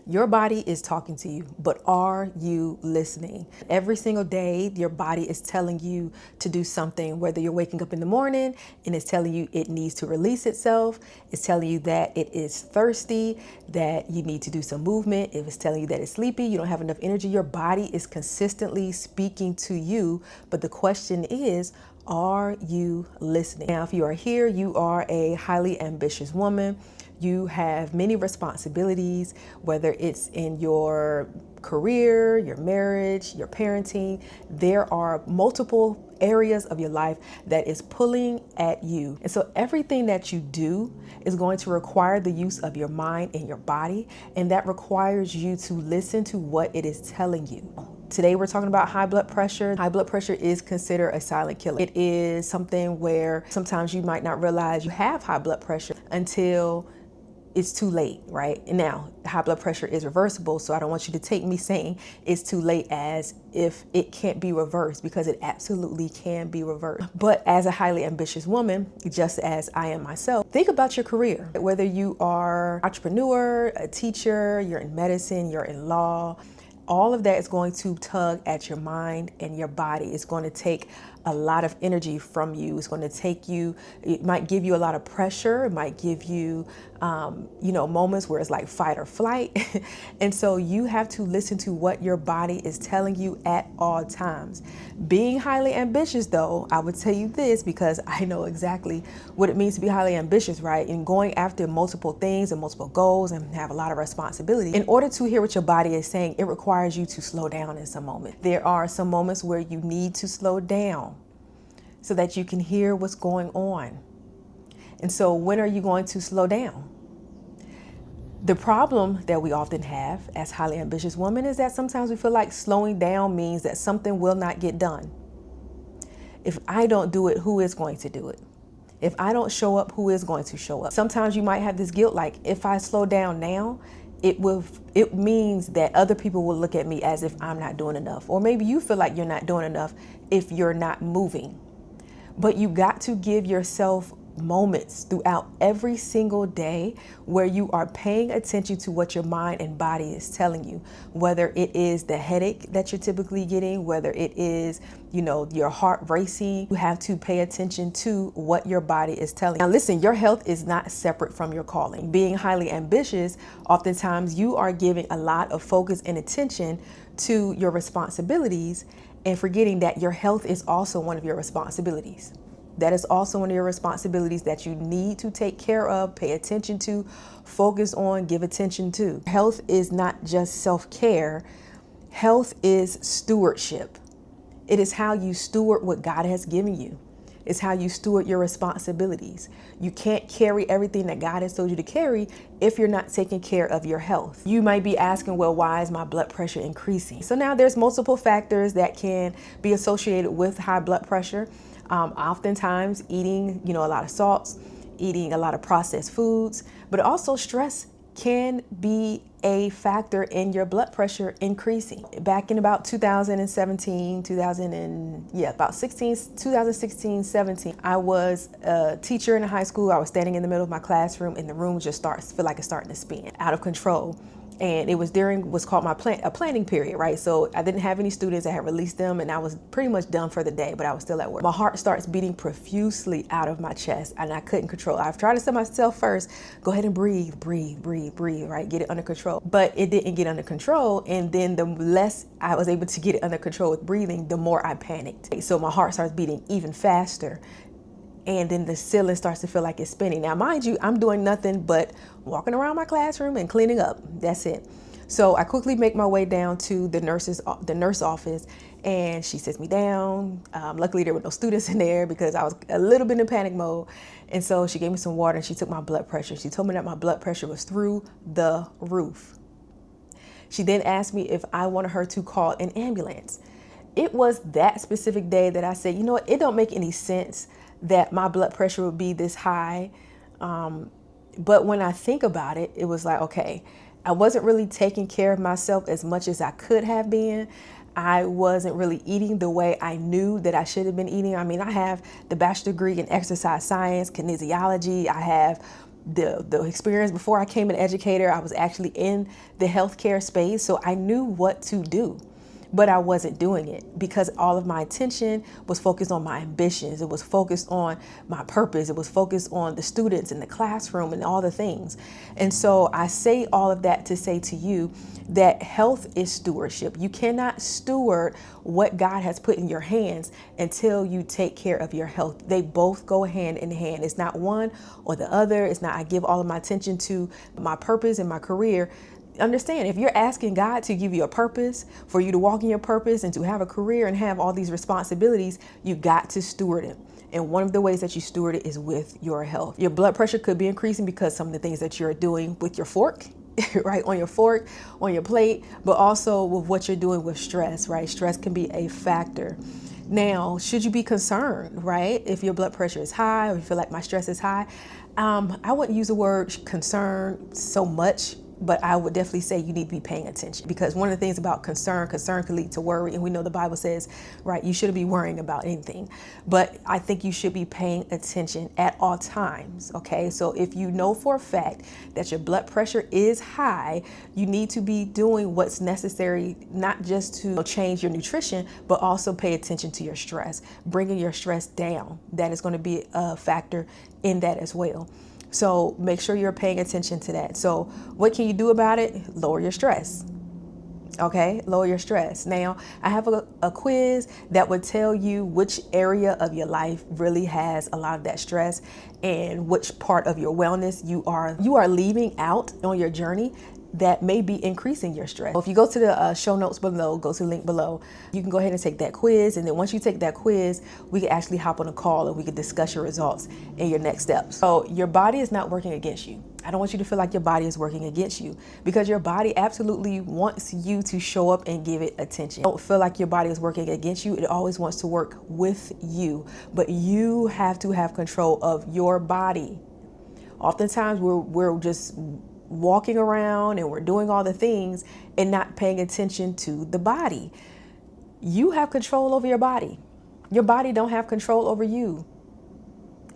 Your body is talking to you, but are you listening? Every single day, your body is telling you to do something, whether you're waking up in the morning and it's telling you it needs to release itself. It's telling you that it is thirsty, that you need to do some movement. If it's telling you that it's sleepy, you don't have enough energy, your body is consistently speaking to you. But the question is, are you listening? Now, if you are here, you are a highly ambitious woman. You have many responsibilities, whether it's in your career, your marriage, your parenting. There are multiple areas of your life that is pulling at you. And so everything that you do is going to require the use of your mind and your body. And that requires you to listen to what it is telling you. Today, we're talking about high blood pressure. High blood pressure is considered a silent killer. It is something where sometimes you might not realize you have high blood pressure until it's too late, right? And now, high blood pressure is reversible, so I don't want you to take me saying it's too late as if it can't be reversed, because it absolutely can be reversed. But as a highly ambitious woman, just as I am myself, think about your career. Whether you are an entrepreneur, a teacher, you're in medicine, you're in law, all of that is going to tug at your mind and your body. It's going to take a lot of energy from you. It's going to take you, it might give you a lot of pressure. It might give you, moments where it's like fight or flight. And so you have to listen to what your body is telling you at all times. Being highly ambitious, though, I would tell you this because I know exactly what it means to be highly ambitious, right? And going after multiple things and multiple goals and have a lot of responsibility. In order to hear what your body is saying, it requires you to slow down in some moments. There are some moments where you need to slow down so that you can hear what's going on. And so when are you going to slow down? The problem that we often have as highly ambitious women is that sometimes we feel like slowing down means that something will not get done. If I don't do it, who is going to do it? If I don't show up, who is going to show up? Sometimes you might have this guilt, like if I slow down now, it means that other people will look at me as if I'm not doing enough. Or maybe you feel like you're not doing enough if you're not moving. But you got to give yourself moments throughout every single day where you are paying attention to what your mind and body is telling you, whether it is the headache that you're typically getting, whether it is, your heart racing. You have to pay attention to what your body is telling you. Now listen, your health is not separate from your calling. Being highly ambitious, oftentimes you are giving a lot of focus and attention to your responsibilities and forgetting that your health is also one of your responsibilities. That is also one of your responsibilities that you need to take care of, pay attention to, focus on, give attention to. Health is not just self-care. Health is stewardship. It is how you steward what God has given you. It's how you steward your responsibilities. You can't carry everything that God has told you to carry if you're not taking care of your health. You might be asking, well, why is my blood pressure increasing? So now there's multiple factors that can be associated with high blood pressure. Oftentimes eating, a lot of salts, eating a lot of processed foods, but also stress can be a factor in your blood pressure increasing. Back in about 2016, 17, I was a teacher in a high school. I was standing in the middle of my classroom and the room just feel like it's starting to spin out of control. And it was during what's called a planning period, right? So I didn't have any students. I had released them and I was pretty much done for the day, but I was still at work. My heart starts beating profusely out of my chest and I couldn't control it. I've tried to tell myself first, go ahead and breathe, right? Get it under control. But it didn't get under control. And then the less I was able to get it under control with breathing, the more I panicked. So my heart starts beating even faster. And then the ceiling starts to feel like it's spinning. Now, mind you, I'm doing nothing but walking around my classroom and cleaning up. That's it. So I quickly make my way down to the nurse office, and she sits me down. Luckily, there were no students in there because I was a little bit in panic mode. And so she gave me some water and she took my blood pressure. She told me that my blood pressure was through the roof. She then asked me if I wanted her to call an ambulance. It was that specific day that I said, you know what, it don't make any sense that my blood pressure would be this high. But when I think about it, it was like, okay, I wasn't really taking care of myself as much as I could have been. I wasn't really eating the way I knew that I should have been eating. I mean, I have the bachelor's degree in exercise science, kinesiology. I have the experience before I became an educator. I was actually in the healthcare space, so I knew what to do. But I wasn't doing it because all of my attention was focused on my ambitions. It was focused on my purpose. It was focused on the students in the classroom and all the things. And so I say all of that to say to you that health is stewardship. You cannot steward what God has put in your hands until you take care of your health. They both go hand in hand. It's not one or the other. It's not I give all of my attention to my purpose and my career. Understand, if you're asking God to give you a purpose, for you to walk in your purpose and to have a career and have all these responsibilities, you got to steward it. And one of the ways that you steward it is with your health. Your blood pressure could be increasing because some of the things that you're doing with your fork, right, on your fork, on your plate, but also with what you're doing with stress, right? Stress can be a factor. Now, should you be concerned, right? If your blood pressure is high or you feel like my stress is high, I wouldn't use the word concern so much, but I would definitely say you need to be paying attention, because one of the things about concern can lead to worry. And we know the Bible says, right, you shouldn't be worrying about anything, but I think you should be paying attention at all times. Okay. So if you know for a fact that your blood pressure is high, you need to be doing what's necessary, not just to change your nutrition, but also pay attention to your stress, bringing your stress down. That is going to be a factor in that as well. So make sure you're paying attention to that. So what can you do about it? Lower your stress. Okay, lower your stress. Now, I have a quiz that would tell you which area of your life really has a lot of that stress and which part of your wellness you are leaving out on your journey that may be increasing your stress. If you go to the show notes below, go to the link below, you can go ahead and take that quiz. And then once you take that quiz, we can actually hop on a call and we can discuss your results and your next steps. So your body is not working against you. I don't want you to feel like your body is working against you, because your body absolutely wants you to show up and give it attention. Don't feel like your body is working against you. It always wants to work with you, but you have to have control of your body. Oftentimes we're just walking around and we're doing all the things and not paying attention to the body. You have control over your body. Your body don't have control over you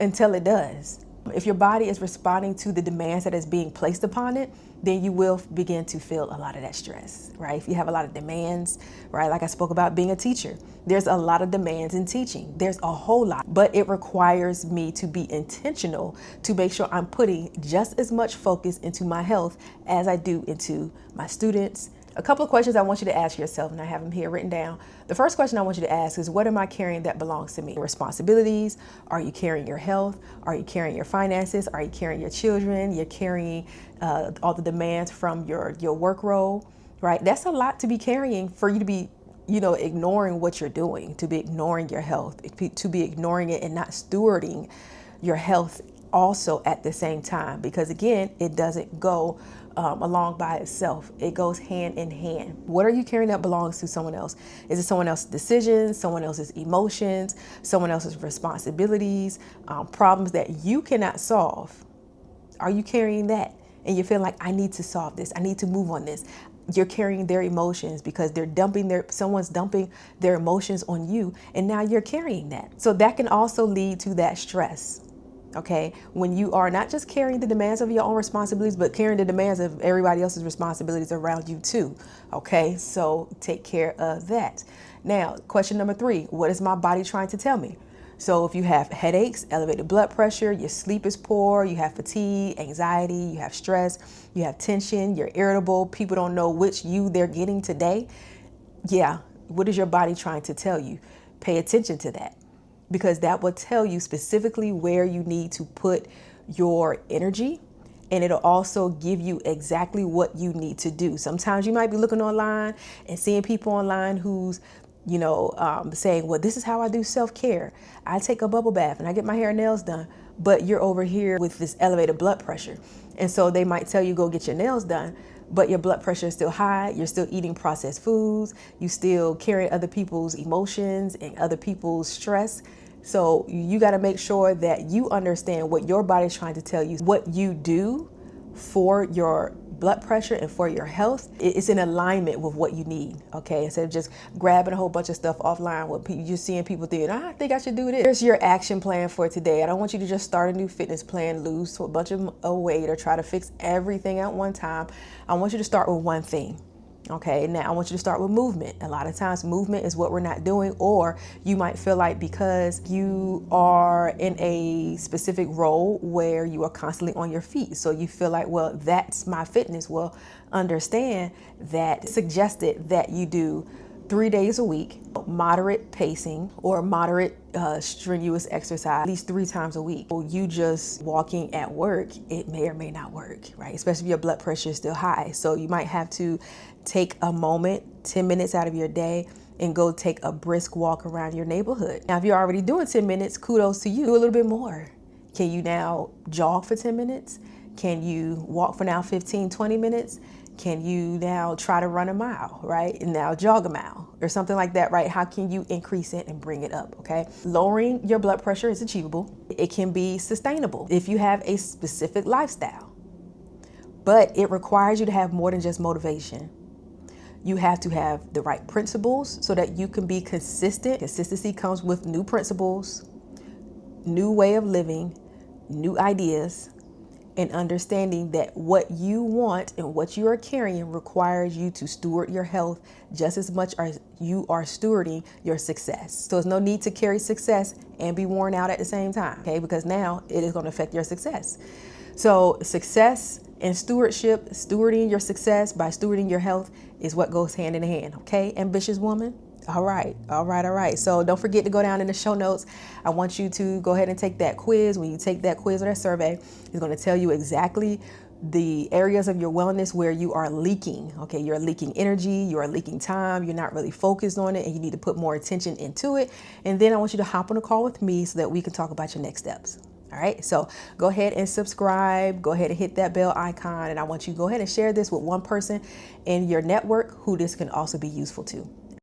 until it does. If your body is responding to the demands that is being placed upon it, then you will begin to feel a lot of that stress, right? If you have a lot of demands, right? Like I spoke about being a teacher, there's a lot of demands in teaching. There's a whole lot, but it requires me to be intentional to make sure I'm putting just as much focus into my health as I do into my students. A couple of questions I want you to ask yourself, and I have them here written down. The first question I want you to ask is, what am I carrying that belongs to me? Responsibilities? Are you carrying your health? Are you carrying your finances? Are you carrying your children? You're carrying all the demands from your work role, right? That's a lot to be carrying for you to be, ignoring what you're doing, to be ignoring your health, to be ignoring it and not stewarding your health also at the same time, because again, it doesn't go along by itself. It goes hand in hand. What are you carrying that belongs to someone else? Is it someone else's decisions, someone else's emotions, someone else's responsibilities, problems that you cannot solve? Are you carrying that? And you feel like, I need to solve this. I need to move on this. You're carrying their emotions because someone's dumping their emotions on you, and now you're carrying that. So that can also lead to that stress. Okay, when you are not just carrying the demands of your own responsibilities, but carrying the demands of everybody else's responsibilities around you too. Okay, so take care of that. Now, question number 3, what is my body trying to tell me? So if you have headaches, elevated blood pressure, your sleep is poor, you have fatigue, anxiety, you have stress, you have tension, you're irritable, people don't know which you they're getting today. Yeah, what is your body trying to tell you? Pay attention to that, because that will tell you specifically where you need to put your energy, and it'll also give you exactly what you need to do. Sometimes you might be looking online and seeing people online who's saying, well, this is how I do self-care. I take a bubble bath and I get my hair and nails done, but you're over here with this elevated blood pressure. And so they might tell you, go get your nails done, but your blood pressure is still high. You're still eating processed foods. You still carry other people's emotions and other people's stress. So you got to make sure that you understand what your body's trying to tell you. What you do for your blood pressure and for your health, it's in alignment with what you need, okay? Instead of just grabbing a whole bunch of stuff offline, what you're seeing people thinking, I think I should do this. Here's your action plan for today. I don't want you to just start a new fitness plan, lose to a bunch of weight, or try to fix everything at one time. I want you to start with one thing. Okay, now I want you to start with movement. A lot of times movement is what we're not doing, or you might feel like because you are in a specific role where you are constantly on your feet, so you feel like, well, that's my fitness. Well, understand that suggested that you do 3 days a week, moderate pacing or moderate strenuous exercise at least 3 times a week. Well, you just walking at work, it may or may not work, right? Especially if your blood pressure is still high. So you might have to take a moment, 10 minutes out of your day, and go take a brisk walk around your neighborhood. Now, if you're already doing 10 minutes, kudos to you. Do a little bit more. Can you now jog for 10 minutes? Can you walk for now 15, 20 minutes? Can you now try to run a mile, right? And now jog a mile or something like that, right? How can you increase it and bring it up, okay? Lowering your blood pressure is achievable. It can be sustainable if you have a specific lifestyle, but it requires you to have more than just motivation. You have to have the right principles so that you can be consistent. Consistency comes with new principles, new way of living, new ideas, and understanding that what you want and what you are carrying requires you to steward your health just as much as you are stewarding your success. So there's no need to carry success and be worn out at the same time, okay? Because now it is going to affect your success. So success and stewardship, stewarding your success by stewarding your health is what goes hand in hand, okay? Ambitious woman. All right. So don't forget to go down in the show notes. I want you to go ahead and take that quiz. When you take that quiz or that survey, it's going to tell you exactly the areas of your wellness where you are leaking. Okay, you're leaking energy, you are leaking time, you're not really focused on it, and you need to put more attention into it. And then I want you to hop on a call with me so that we can talk about your next steps. All right, so go ahead and subscribe, go ahead and hit that bell icon, and I want you to go ahead and share this with one person in your network who this can also be useful to.